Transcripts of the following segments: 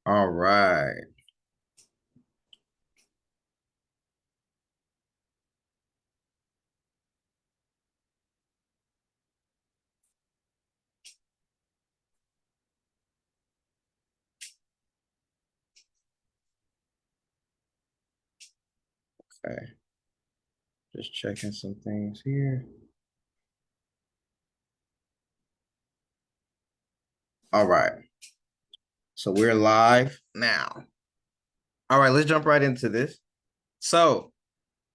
All right. Okay. Just checking some things here. All right. So we're live now. All right, let's jump right into this. So,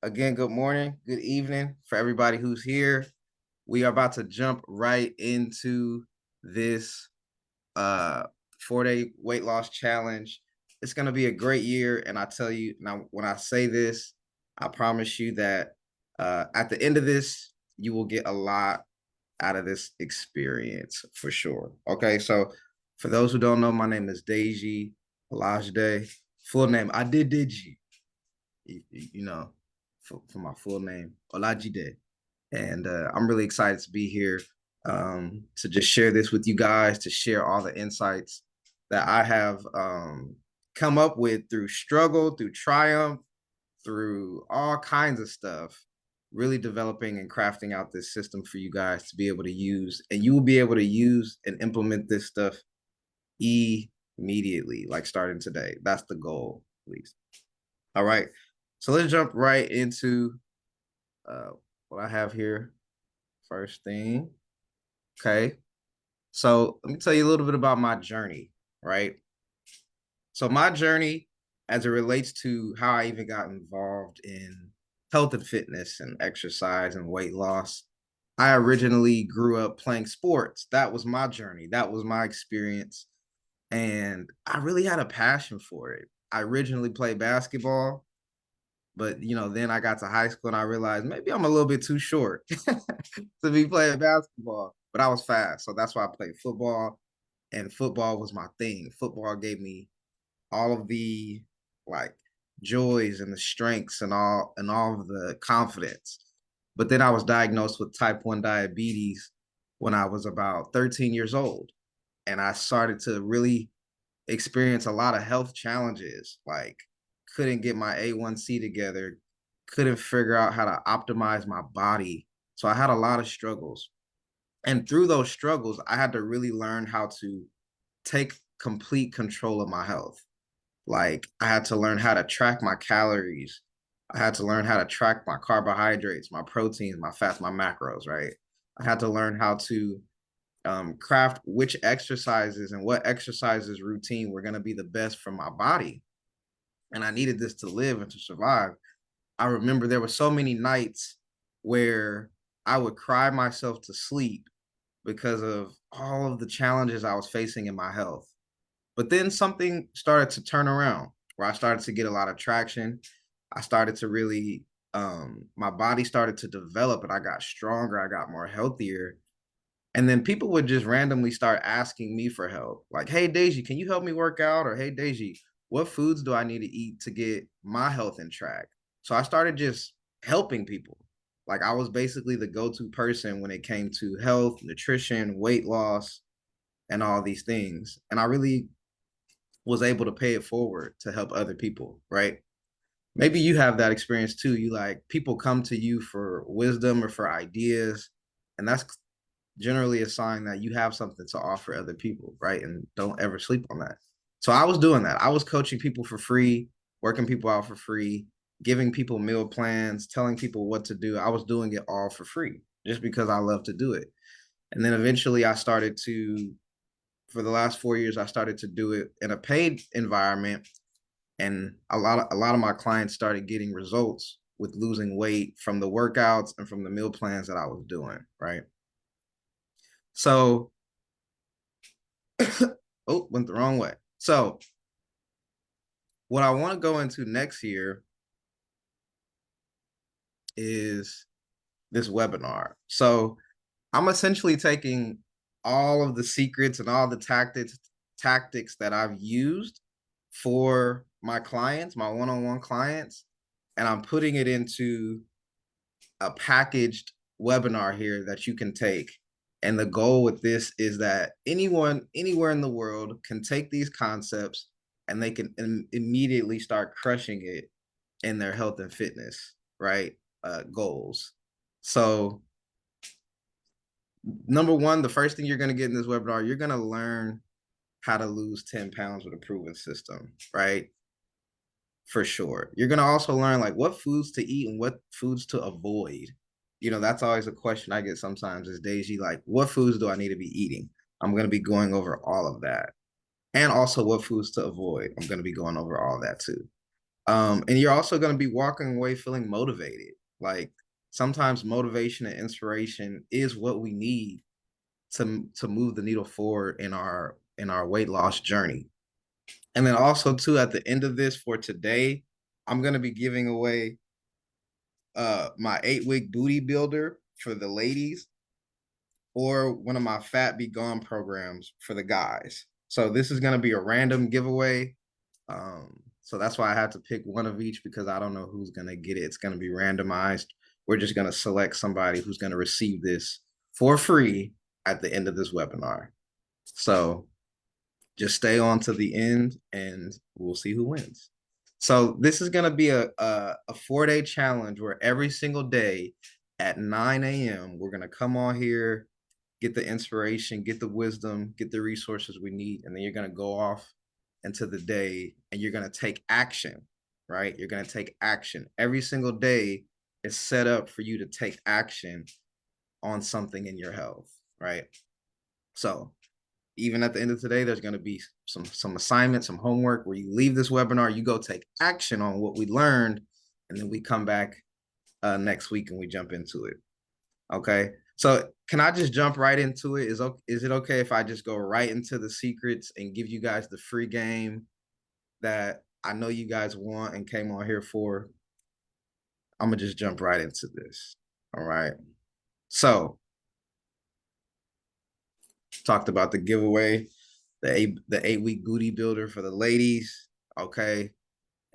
again, good morning, good evening for everybody who's here. We are about to jump right into this 4-day weight loss challenge. It's going to be a great year, and I tell you now, when I say this, I promise you that at the end of this, you will get a lot out of this experience for sure. Okay, so for those who don't know, my name is Deji Olajide. Full name Adediji. You know, for my full name Olajide, and I'm really excited to be here to just share this with you guys, to share all the insights that I have come up with through struggle, through triumph, through all kinds of stuff, really developing and crafting out this system for you guys to be able to use. And you will be able to use and implement this stuff immediately, like starting today. That's the goal, at least. All right. So let's jump right into uh, what I have here. First thing. Okay. So let me tell you a little bit about my journey, right? So my journey as it relates to how I even got involved in health and fitness and exercise and weight loss. I originally grew up playing sports. That was my journey. That was my experience. And I really had a passion for it. I originally played basketball, but then I got to high school and I realized maybe I'm a little bit too short to be playing basketball, but I was fast. So that's why I played football, and football was my thing. Football gave me all of the like joys and the strengths and all of the confidence. But then I was diagnosed with type 1 diabetes when I was about 13 years old. And I started to really experience a lot of health challenges, like couldn't get my A1C together, couldn't figure out how to optimize my body. So I had a lot of struggles. And through those struggles, I had to really learn how to take complete control of my health. Like I had to learn how to track my calories. I had to learn how to track my carbohydrates, my proteins, my fats, my macros, right? I had to learn how to craft which exercises and what exercises routine were going to be the best for my body. And I needed this to live and to survive. I remember there were so many nights where I would cry myself to sleep because of all of the challenges I was facing in my health. But then something started to turn around where I started to get a lot of traction. I started to really, my body started to develop and I got stronger. I got more healthier. And then people would just randomly start asking me for help. Like, hey, Deji, can you help me work out? Or hey, Deji, what foods do I need to eat to get my health in track? So I started just helping people. Like I was basically the go-to person when it came to health, nutrition, weight loss, and all these things. And I really was able to pay it forward to help other people, right? Maybe you have that experience too. You like people come to you for wisdom or for ideas, and that's generally a sign that you have something to offer other people, right? And don't ever sleep on that. So I was doing that. I was coaching people for free, working people out for free, giving people meal plans, telling people what to do. I was doing it all for free just because I love to do it. And then eventually I started to, for the last 4 years, I started to do it in a paid environment. And a lot of my clients started getting results with losing weight from the workouts and from the meal plans that I was doing, right? So oh, went the wrong way. So what I want to go into next year is this webinar. So I'm essentially taking all of the secrets and all the tactics that I've used for my clients, my one-on-one clients, and I'm putting it into a packaged webinar here that you can take. And the goal with this is that anyone anywhere in the world can take these concepts and they can immediately start crushing it in their health and fitness, right? Goals. So number one, the first thing you're going to get in this webinar, you're going to learn how to lose 10 pounds with a proven system, right? For sure. You're going to also learn like what foods to eat and what foods to avoid. You know, that's always a question I get sometimes is, Deji, like, what foods do I need to be eating? I'm going to be going over all of that. And also what foods to avoid. I'm going to be going over all that too. And you're also going to be walking away feeling motivated. Like sometimes motivation and inspiration is what we need to move the needle forward in our weight loss journey. And then also too, at the end of this for today, I'm going to be giving away my 8-week booty builder for the ladies, or one of my Fat Be Gone programs for the guys. So this is going to be a random giveaway. So that's why I had to pick one of each, because I don't know who's going to get it. It's going to be randomized. We're just going to select somebody who's going to receive this for free at the end of this webinar. So just stay on to the end and we'll see who wins. So this is going to be a 4-day challenge where every single day at 9 a.m. we're going to come on here, get the inspiration, get the wisdom, get the resources we need, and then you're going to go off into the day and you're going to take action, right? You're going to take action. Every single day is set up for you to take action on something in your health, right? So even at the end of today, there's going to be some assignments, some homework where you leave this webinar, you go take action on what we learned, and then we come back next week and we jump into it. Okay. So can I just jump right into it? Is it okay if I just go right into the secrets and give you guys the free game that I know you guys want and came on here for? I'm going to just jump right into this. All right. So talked about the giveaway, the 8-week booty builder for the ladies. Okay.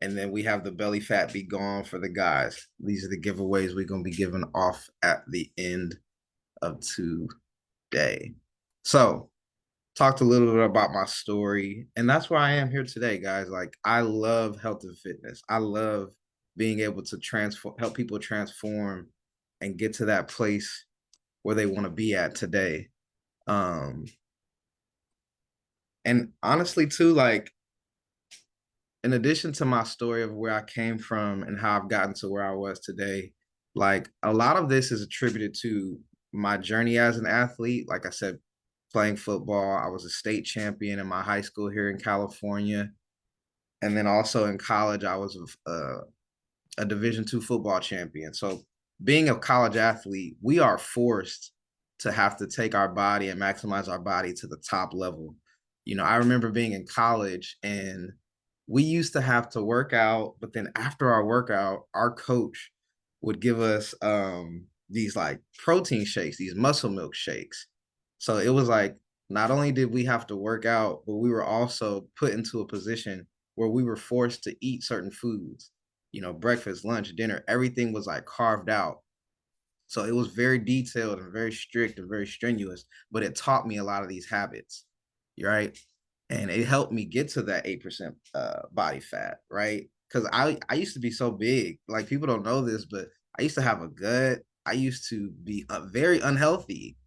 And then we have the belly fat be gone for the guys. These are the giveaways we're going to be giving off at the end of today. So talked a little bit about my story, and that's why I am here today, guys. Like, I love health and fitness. I love being able to help people transform and get to that place where they want to be at today. And honestly too, like, in addition to my story of where I came from and how I've gotten to where I was today, like, a lot of this is attributed to my journey as an athlete. Like I said, playing football, I was a state champion in my high school here in California. And then also in college, I was a Division II football champion. So being a college athlete, we are forced to have to take our body and maximize our body to the top level. You know, I remember being in college and we used to have to work out, but then after our workout, our coach would give us these like protein shakes, these muscle milk shakes. So it was like, not only did we have to work out, but we were also put into a position where we were forced to eat certain foods. You know, breakfast, lunch, dinner, everything was like carved out. So it was very detailed and very strict and very strenuous, but it taught me a lot of these habits, right? And it helped me get to that 8% body fat, right? Because I used to be so big. Like, people don't know this, but I used to have a gut. I used to be very unhealthy.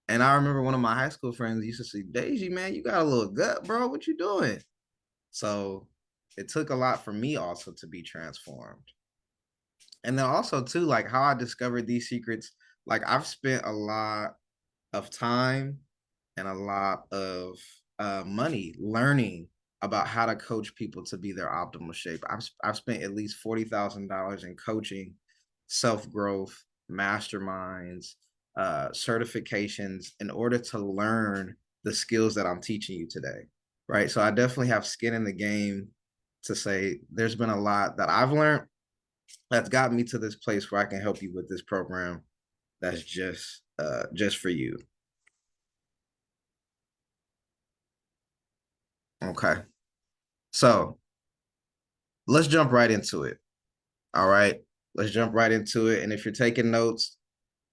And I remember one of my high school friends used to say, Deji, man, you got a little gut, bro. What you doing? So it took a lot for me also to be transformed. And then also too, like, how I discovered these secrets, like, I've spent a lot of time and a lot of money learning about how to coach people to be their optimal shape. I've spent at least $40,000 in coaching, self-growth, masterminds, certifications in order to learn the skills that I'm teaching you today, right? So I definitely have skin in the game to say there's been a lot that I've learned that's got me to this place where I can help you with this program that's just for you. Okay. So let's jump right into it. All right. Let's jump right into it. And if you're taking notes,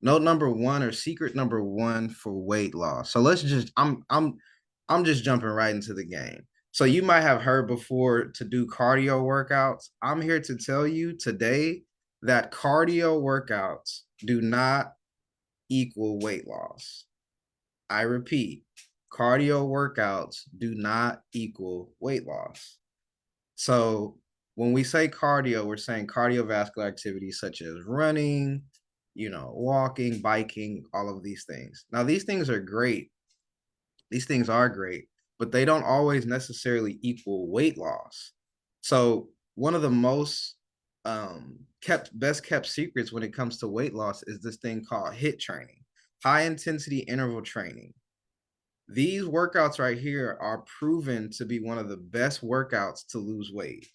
note number one, or secret number one for weight loss. So I'm just jumping right into the game. So you might have heard before to do cardio workouts. I'm here to tell you today that cardio workouts do not equal weight loss. I repeat, cardio workouts do not equal weight loss. So when we say cardio, we're saying cardiovascular activities such as running, walking, biking, all of these things. Now, these things are great. These things are great, but they don't always necessarily equal weight loss. So one of the most best kept secrets when it comes to weight loss is this thing called HIIT training, high intensity interval training. These workouts right here are proven to be one of the best workouts to lose weight.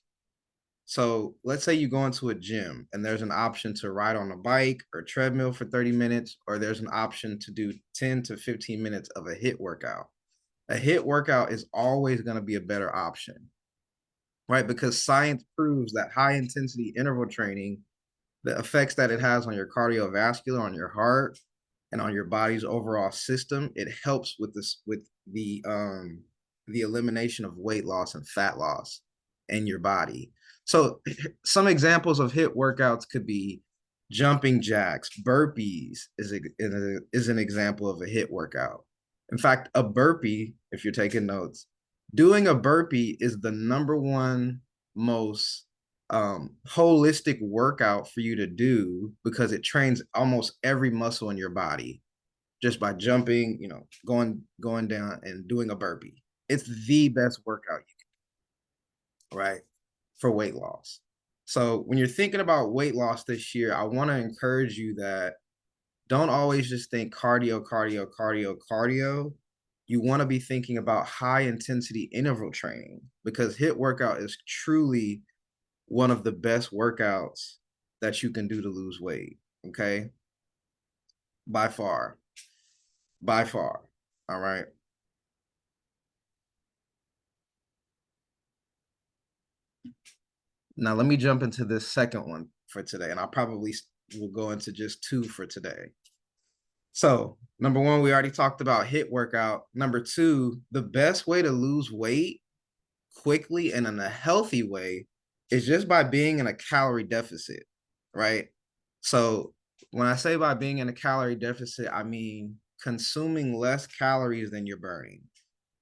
So let's say you go into a gym and there's an option to ride on a bike or treadmill for 30 minutes, or there's an option to do 10 to 15 minutes of a HIIT workout. A HIIT workout is always going to be a better option, right? Because science proves that high intensity interval training, the effects that it has on your cardiovascular, on your heart, and on your body's overall system, it helps with this with the elimination of weight loss and fat loss in your body. So some examples of HIIT workouts could be jumping jacks, burpees is an example of a HIIT workout. In fact, a burpee, if you're taking notes, doing a burpee is the number one most holistic workout for you to do because it trains almost every muscle in your body just by jumping, going down and doing a burpee. It's the best workout you can, right? For weight loss. So when you're thinking about weight loss this year, I want to encourage you that don't always just think cardio, cardio, cardio, cardio. You want to be thinking about high intensity interval training because HIIT workout is truly one of the best workouts that you can do to lose weight. Okay. By far. By far. All right. Now let me jump into this second one for today, and I probably will go into just two for today. So, number one, we already talked about HIIT workout. Number two, the best way to lose weight quickly and in a healthy way is just by being in a calorie deficit, right? So, when I say by being in a calorie deficit, I mean consuming less calories than you're burning.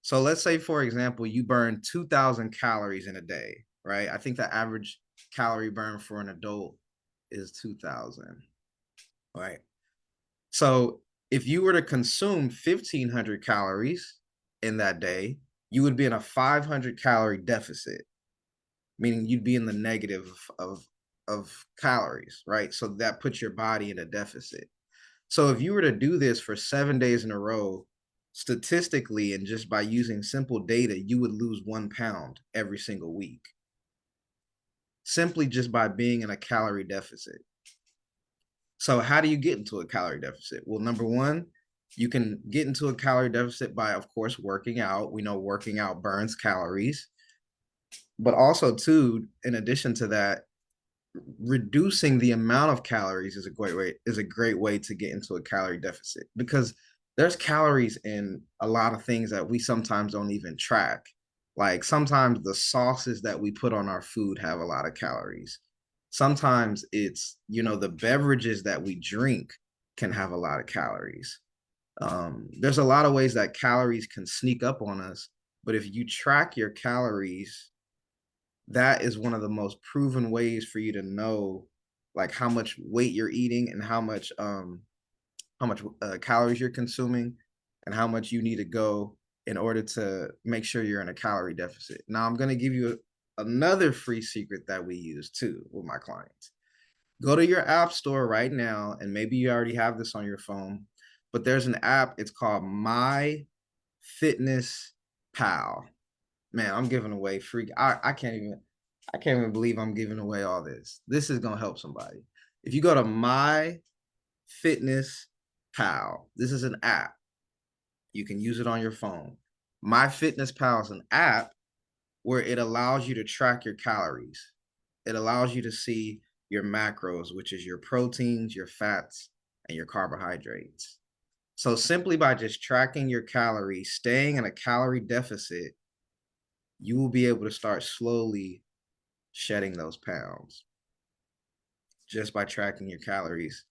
So, let's say, for example, you burn 2,000 calories in a day, right? I think the average calorie burn for an adult is 2,000, right? So if you were to consume 1,500 calories in that day, you would be in a 500 calorie deficit, meaning you'd be in the negative of calories, right? So that puts your body in a deficit. So if you were to do this for 7 days in a row, statistically and just by using simple data, you would lose 1 pound every single week, simply just by being in a calorie deficit. So how do you get into a calorie deficit? Well, number one, you can get into a calorie deficit by, of course, working out. We know working out burns calories, but also too, in addition to that, reducing the amount of calories is a great way to get into a calorie deficit because there's calories in a lot of things that we sometimes don't even track. Like sometimes the sauces that we put on our food have a lot of calories. Sometimes it's, the beverages that we drink can have a lot of calories. There's a lot of ways that calories can sneak up on us, but if you track your calories, that is one of the most proven ways for you to know like how much weight you're eating and how much calories you're consuming and how much you need to go in order to make sure you're in a calorie deficit. Now I'm going to give you another free secret that we use too with my clients. Go to your app store right now, and maybe you already have this on your phone, but there's an app. It's called My Fitness Pal. Man, I'm giving away free. I can't even believe I'm giving away all this. This is gonna help somebody. If you go to My Fitness Pal, this is an app. You can use it on your phone. My Fitness Pal is an app where it allows you to track your calories. It allows you to see your macros, which is your proteins, your fats, and your carbohydrates. So simply by just tracking your calories, staying in a calorie deficit, you will be able to start slowly shedding those pounds just by tracking your calories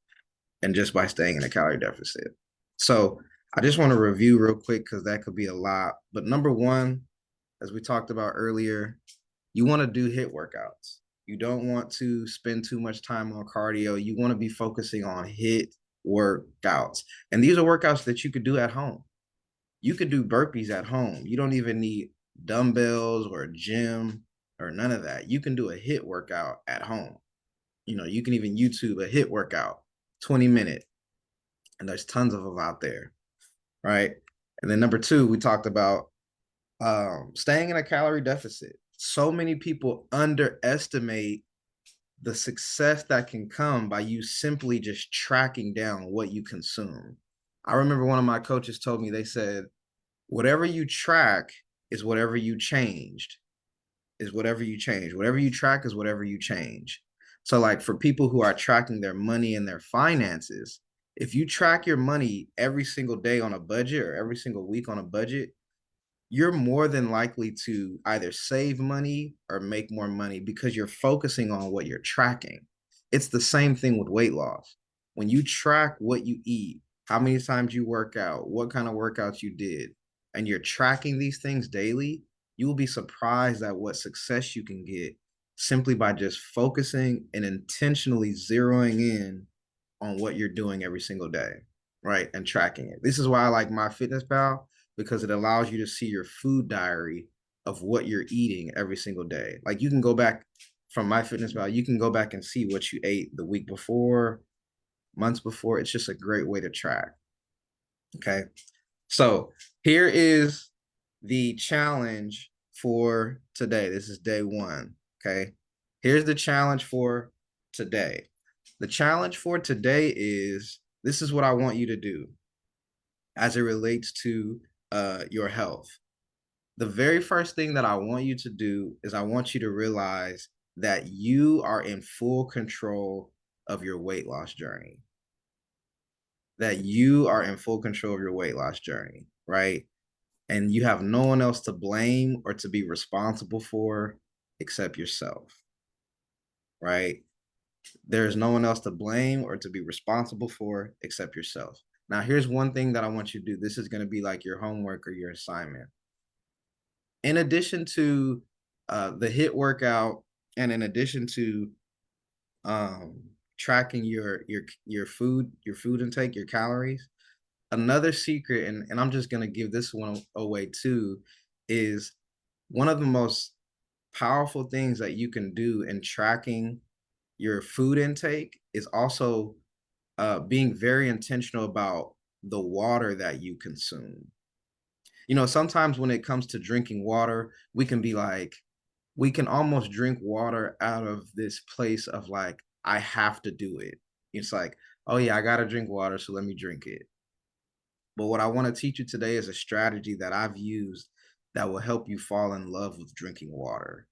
and just by staying in a calorie deficit. So I just want to review real quick because that could be a lot. But number one, as we talked about earlier, you want to do HIIT workouts. You don't want to spend too much time on cardio. You want to be focusing on HIIT workouts. And these are workouts that you could do at home. You could do burpees at home. You don't even need dumbbells or a gym or none of that. You can do a HIIT workout at home. You can even YouTube a HIIT workout, 20-minute, and there's tons of them out there, right? And then number two, we talked about staying in a calorie deficit. So many people underestimate the success that can come by you simply just tracking down what you consume. I remember one of my coaches told me, they said, whatever you track is whatever you changed, is whatever you change. Whatever you track is whatever you change. So like for people who are tracking their money and their finances, if you track your money every single day on a budget or every single week on a budget, you're more than likely to either save money or make more money because you're focusing on what you're tracking. It's the same thing with weight loss. When you track what you eat, how many times you work out, what kind of workouts you did, and you're tracking these things daily, you will be surprised at what success you can get simply by just focusing and intentionally zeroing in on what you're doing every single day, right? And tracking it. This is why I like MyFitnessPal, because it allows you to see your food diary of what you're eating every single day. Like you can go back from MyFitnessPal, you can go back and see what you ate the week before, months before. It's just a great way to track. Okay. So here is the challenge for today. This is day one. Okay. Here's the challenge for today. The challenge for today is, this is what I want you to do as it relates to your health. The very first thing that I want you to do is I want you to realize that you are in full control of your weight loss journey. That you are in full control of your weight loss journey, right? And you have no one else to blame or to be responsible for except yourself, right? There's no one else to blame or to be responsible for except yourself. Now, here's one thing that I want you to do. This is going to be like your homework or your assignment. In addition to the HIIT workout, and in addition to tracking your food intake, your calories, another secret, and I'm just going to give this one away too, is one of the most powerful things that you can do in tracking your food intake is also being very intentional about the water that you consume. Sometimes when it comes to drinking water, we can be like, we can almost drink water out of this place of like, I have to do it. It's like, oh yeah, I got to drink water, so let me drink it. But what I want to teach you today is a strategy that I've used that will help you fall in love with drinking water.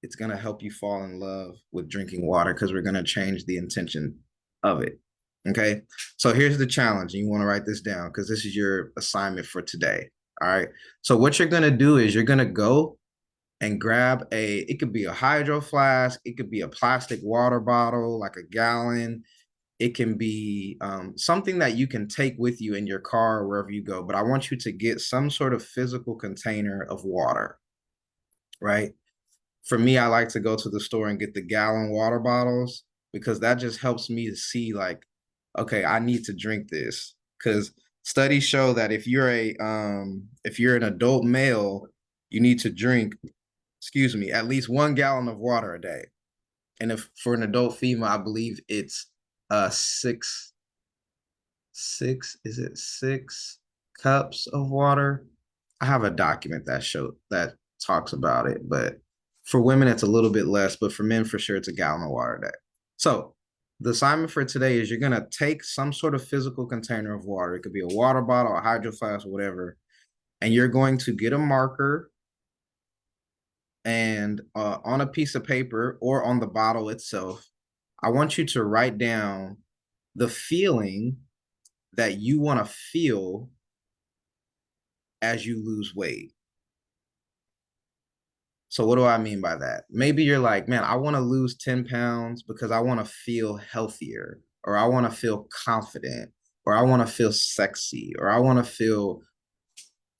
It's going to help you fall in love with drinking water because we're going to change the intention of it. Okay. So here's the challenge. And you want to write this down because this is your assignment for today. All right. So what you're going to do is you're going to go and grab it could be a hydro flask. It could be a plastic water bottle, like a gallon. It can be something that you can take with you in your car or wherever you go. But I want you to get some sort of physical container of water, right? For me, I like to go to the store and get the gallon water bottles because that just helps me to see like, okay, I need to drink this. Because studies show that if you're an adult male, you need to drink, at least 1 gallon of water a day. And if for an adult female, I believe it's six is it 6 cups of water? I have a document that talks about it, but for women it's a little bit less, but for men for sure it's a gallon of water a day. So the assignment for today is you're gonna take some sort of physical container of water. It could be a water bottle, a hydro flask, whatever, and you're going to get a marker and on a piece of paper or on the bottle itself, I want you to write down the feeling that you want to feel as you lose weight. So what do I mean by that? Maybe you're like, man, I want to lose 10 pounds because I want to feel healthier, or I want to feel confident, or I want to feel sexy, or I want to feel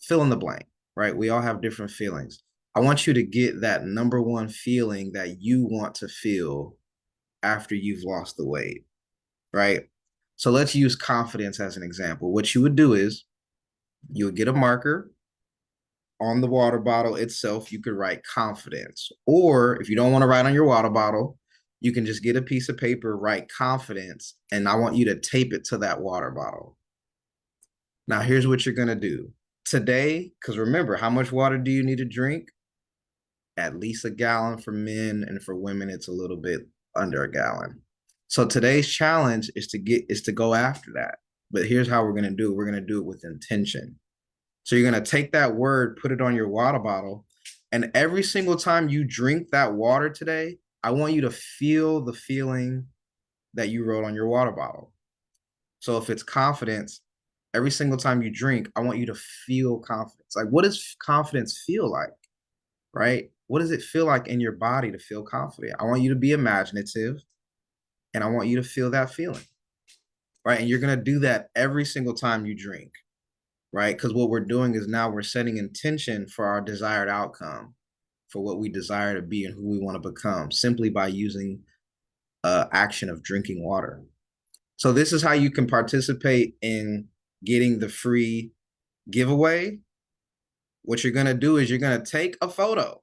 fill in the blank, right? We all have different feelings. I want you to get that number one feeling that you want to feel after you've lost the weight, right? So let's use confidence as an example. What you would do is you would get a marker on the water bottle itself. You could write confidence. Or if you don't want to write on your water bottle, you can just get a piece of paper, write confidence, and I want you to tape it to that water bottle. Now, here's what you're going to do today, because remember, how much water do you need to drink? At least a gallon for men, and for women, it's a little bit under a gallon. So today's challenge is to go after that. But here's how we're going to do it. We're going to do it with intention. So you're going to take that word, put it on your water bottle, and every single time you drink that water today, I want you to feel the feeling that you wrote on your water bottle. So if it's confidence, every single time you drink, I want you to feel confidence. Like, what does confidence feel like? Right? What does it feel like in your body to feel confident? I want you to be imaginative, and I want you to feel that feeling. Right? And you're going to do that every single time you drink. Right? Because what we're doing is now we're setting intention for our desired outcome, for what we desire to be and who we want to become, simply by using action of drinking water. So this is how you can participate in getting the free giveaway. What you're going to do is you're going to take a photo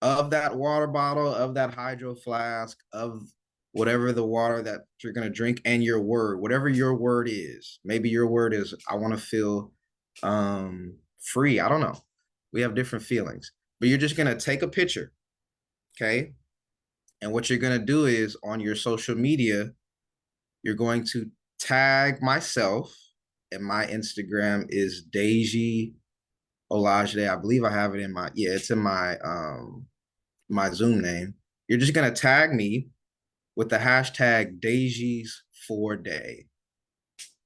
of that water bottle, of that hydro flask, of whatever the water that you're going to drink, and your word, whatever your word is. Maybe your word is, I want to feel free. I don't know. We have different feelings, but you're just going to take a picture. Okay. And what you're going to do is on your social media, you're going to tag myself, and my Instagram is Deji Olajide. I believe I have it in my, yeah, it's in my Zoom name. You're just going to tag me with the hashtag Deji's4Day.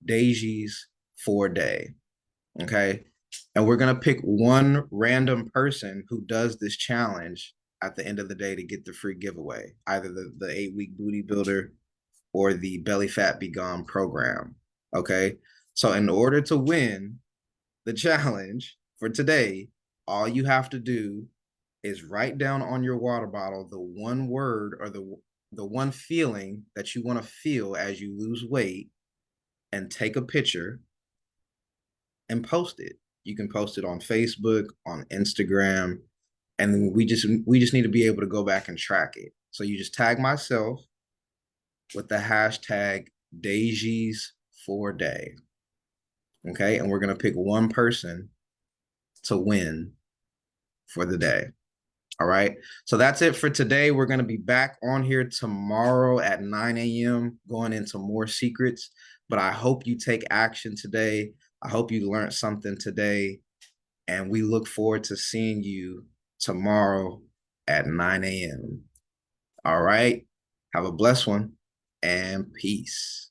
Deji's4Day. Okay. And we're going to pick one random person who does this challenge at the end of the day to get the free giveaway, either the 8-week booty builder or the belly fat be gone program. Okay. So in order to win the challenge for today, all you have to do is write down on your water bottle the one word or the one feeling that you want to feel as you lose weight, and take a picture and post it. You can post it on Facebook, on Instagram, and we just need to be able to go back and track it. So you just tag myself with the hashtag Deji's4Day. Okay, and we're gonna pick one person to win for the day. All right. So that's it for today. We're going to be back on here tomorrow at 9 a.m. going into more secrets. But I hope you take action today. I hope you learned something today. And we look forward to seeing you tomorrow at 9 a.m. All right. Have a blessed one, and peace.